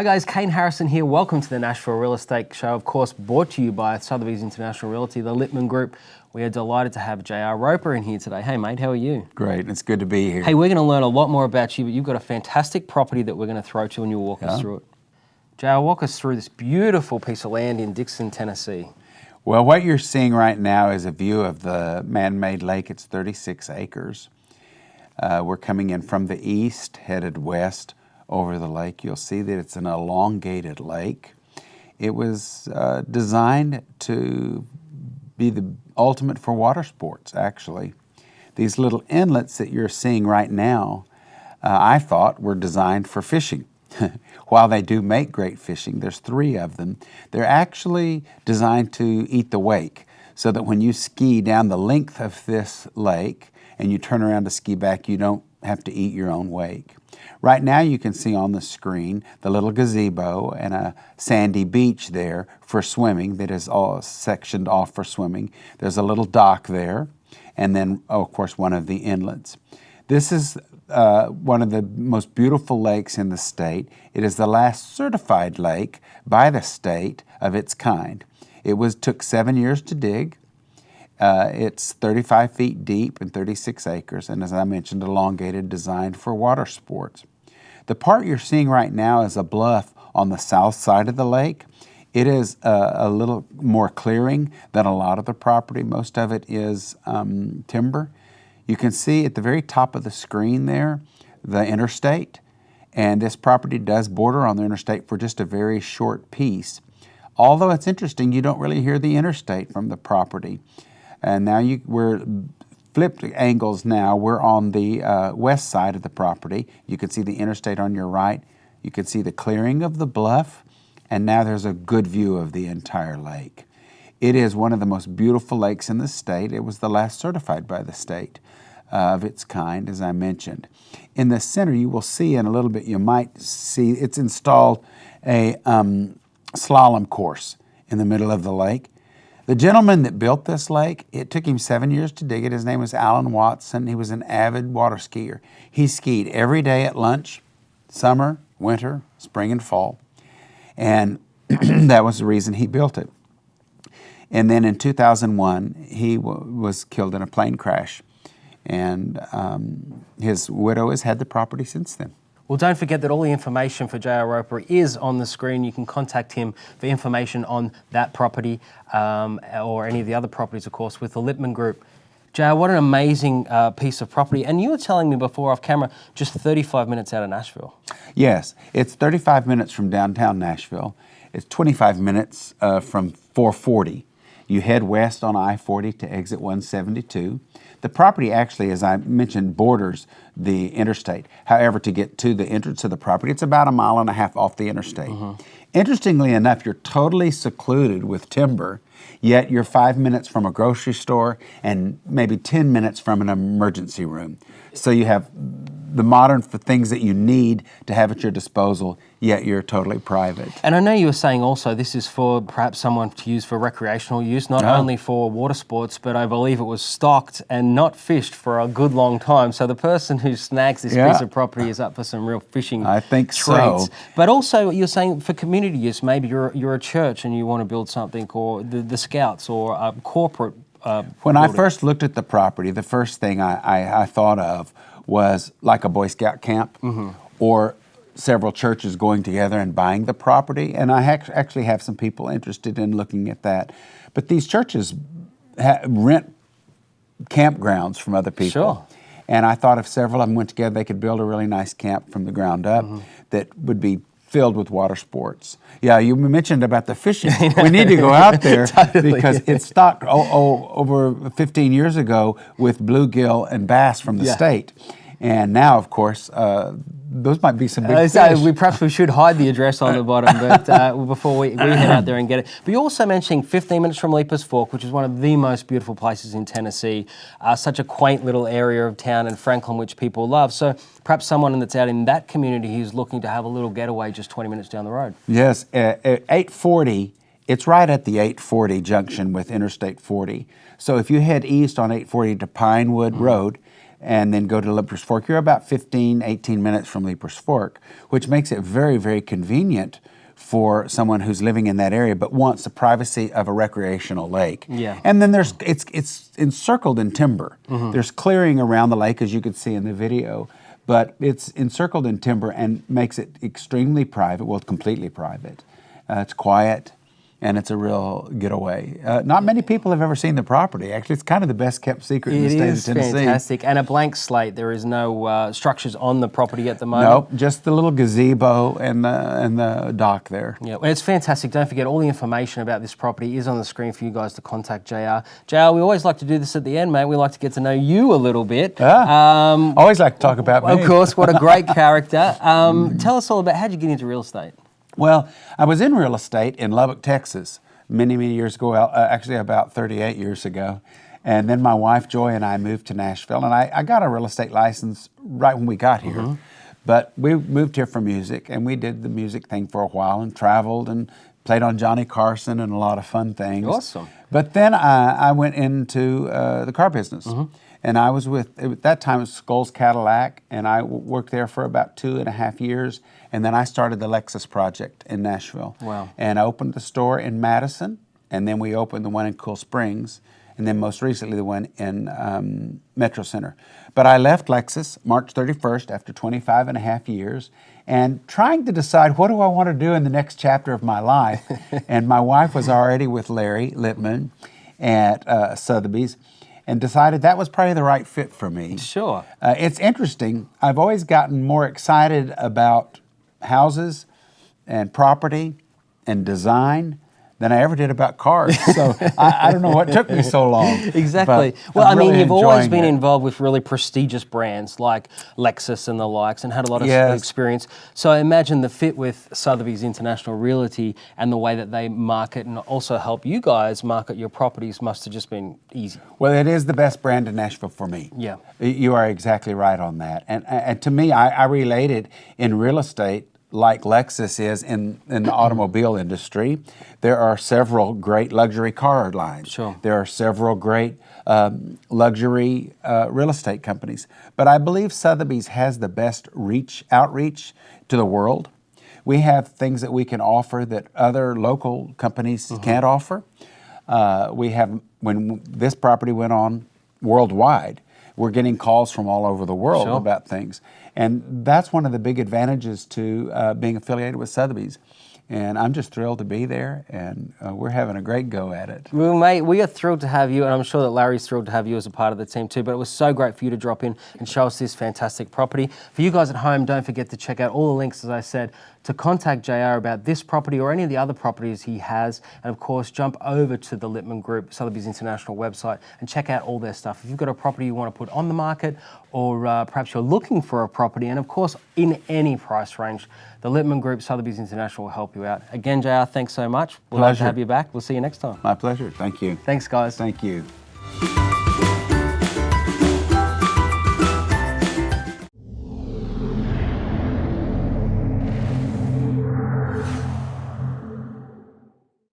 Hi guys, Kane Harrison here. Welcome to the Nashville Real Estate Show, of course brought to you by Sotheby's International Realty, the Littman Group. We are delighted to have J.R. Roper in here today. Hey mate, how are you? Great, it's good to be here. Hey, we're going to learn a lot more about you, but you've got a fantastic property that we're going to throw to you and you'll walk us through it. J.R., walk us through this beautiful piece of land in Dickson, Tennessee. Well, what you're seeing right now is a view of the man-made lake. It's 36 acres. We're coming in from the east, headed west over the lake. You'll see that it's an elongated lake. It was designed to be the ultimate for water sports, actually. These little inlets that you're seeing right now, I thought were designed for fishing. While they do make great fishing, there's 3 of them, they're actually designed to eat the wake, so that when you ski down the length of this lake and you turn around to ski back, you don't have to eat your own wake. Right now you can see on the screen the little gazebo and a sandy beach there for swimming that is all sectioned off for swimming. There's a little dock there, and then, of course, one of the inlets. This is one of the most beautiful lakes in the state. It is the last certified lake by the state of its kind. It took 7 years to dig. It's 35 feet deep and 36 acres, and as I mentioned, elongated, designed for water sports. The part you're seeing right now is a bluff on the south side of the lake. It is a little more clearing than a lot of the property. Most of it is timber. You can see at the very top of the screen there, the interstate, and this property does border on the interstate for just a very short piece. Although it's interesting, you don't really hear the interstate from the property. And now we're flipped angles now. We're on the west side of the property. You can see the interstate on your right. You can see the clearing of the bluff, and now there's a good view of the entire lake. It is one of the most beautiful lakes in the state. It was the last certified by the state of its kind, as I mentioned. In the center, you will see in a little bit, you might see it's installed a slalom course in the middle of the lake. The gentleman that built this lake, it took him 7 years to dig it. His name was Alan Watson. He was an avid water skier. He skied every day at lunch, summer, winter, spring, and fall. And that was the reason he built it. And then in 2001, he was killed in a plane crash. And his widow has had the property since then. Well, don't forget that all the information for J.R. Roper is on the screen. You can contact him for information on that property or any of the other properties, of course, with the Littman Group. J.R., what an amazing piece of property. And you were telling me before off camera, just 35 minutes out of Nashville. Yes, it's 35 minutes from downtown Nashville. It's 25 minutes from 440. You head west on I-40 to exit 172. The property actually, as I mentioned, borders the interstate. However, to get to the entrance of the property, it's about 1.5 miles off the interstate. Interestingly enough, you're totally secluded with timber, yet you're 5 minutes from a grocery store and maybe 10 minutes from an emergency room. So you have the modern things that you need to have at your disposal, yet you're totally private. And I know you were saying also this is for perhaps someone to use for recreational use, not only for water sports, but I believe it was stocked and not fished for a good long time. So the person who snags this piece of property is up for some real fishing I think treats. so. But also you're saying for community use, maybe you're a church and you want to build something, or the Scouts, or a corporate When I first looked at the property, the first thing I thought of was like a Boy Scout camp or several churches going together and buying the property. And I actually have some people interested in looking at that. But these churches rent campgrounds from other people. Sure. And I thought if several of them went together, they could build a really nice camp from the ground up that would be filled with water sports. Yeah, you mentioned about the fishing. We need to go out there because it's stocked over 15 years ago with bluegill and bass from the state. And now, of course, those might be some big fish. Perhaps we should hide the address on the bottom, but before we head out there and get it. But you're also mentioning 15 minutes from Leapers Fork, which is one of the most beautiful places in Tennessee. Such a quaint little area of town in Franklin, which people love. So perhaps someone that's out in that community who's looking to have a little getaway just 20 minutes down the road. Yes, 840, it's right at the 840 junction with Interstate 40. So if you head east on 840 to Pinewood Road, and then go to Leaper's Fork. You're about 15, 18 minutes from Leaper's Fork, which makes it very, very convenient for someone who's living in that area but wants the privacy of a recreational lake. Yeah. And then it's encircled in timber. There's clearing around the lake, as you could see in the video, but it's encircled in timber and makes it extremely private, well, completely private. It's quiet, and it's a real getaway. Not many people have ever seen the property. Actually, it's kind of the best kept secret in the state of Tennessee. It is fantastic, and a blank slate. There is no structures on the property at the moment. Nope, just the little gazebo and the dock there. Yeah, well, it's fantastic. Don't forget, all the information about this property is on the screen for you guys to contact JR. JR, we always like to do this at the end, mate. We like to get to know you a little bit. Always like to talk about me. Of course, what a great character. Tell us all about, how'd you get into real estate? Well, I was in real estate in Lubbock, Texas, many, many years ago, actually about 38 years ago. And then my wife, Joy, and I moved to Nashville. And I got a real estate license right when we got here. But we moved here for music, and we did the music thing for a while and traveled and played on Johnny Carson and a lot of fun things. Awesome. But then I went into the car business. And I was at that time, it was Skulls Cadillac, and I worked there for about 2.5 years. And then I started the Lexus project in Nashville. Wow. And I opened the store in Madison, and then we opened the one in Cool Springs, and then most recently the one in Metro Center. But I left Lexus March 31st after 25.5 years, and trying to decide, what do I want to do in the next chapter of my life? And my wife was already with Larry Lippman at Sotheby's, and decided that was probably the right fit for me. Sure. It's interesting. I've always gotten more excited about houses and property and design than I ever did about cars. So I don't know what took me so long. Exactly. Well, I mean, you've always been involved with really prestigious brands like Lexus and the likes, and had a lot of experience. So I imagine the fit with Sotheby's International Realty and the way that they market and also help you guys market your properties must have just been easy. Well, it is the best brand in Nashville for me. Yeah. You are exactly right on that. And to me, I relate it in real estate like Lexus is in the automobile industry. There are several great luxury car lines. Sure. There are several great luxury real estate companies. But I believe Sotheby's has the best outreach to the world. We have things that we can offer that other local companies can't offer. We have, when this property went on worldwide, we're getting calls from all over the world about things. And that's one of the big advantages to being affiliated with Sotheby's. And I'm just thrilled to be there, and we're having a great go at it. Well, mate, we are thrilled to have you, and I'm sure that Larry's thrilled to have you as a part of the team too, but it was so great for you to drop in and show us this fantastic property. For you guys at home, don't forget to check out all the links, as I said, to contact JR about this property or any of the other properties he has. And of course, jump over to the Lippman Group, Sotheby's International website, and check out all their stuff. If you've got a property you want to put on the market, or perhaps you're looking for a property, and of course, in any price range, the Lippman Group, Sotheby's International will help you out. Again, JR, thanks so much. We'd love to have you back. We'll see you next time. My pleasure. Thank you. Thanks, guys. Thank you.